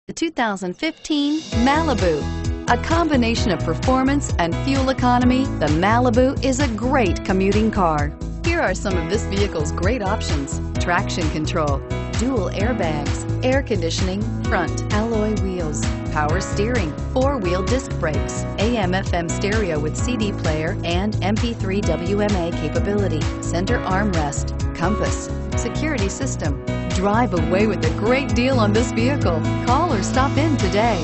The 2015 Malibu. A combination of performance and fuel economy, the Malibu is a great commuting car. Here are some of this vehicle's great options: traction control, dual airbags, air conditioning, front alloy wheels, power steering, four-wheel disc brakes, AM/FM stereo with CD player and MP3 WMA capability, center armrest, compass, security system. Drive away with a great deal on this vehicle. Call or stop in today.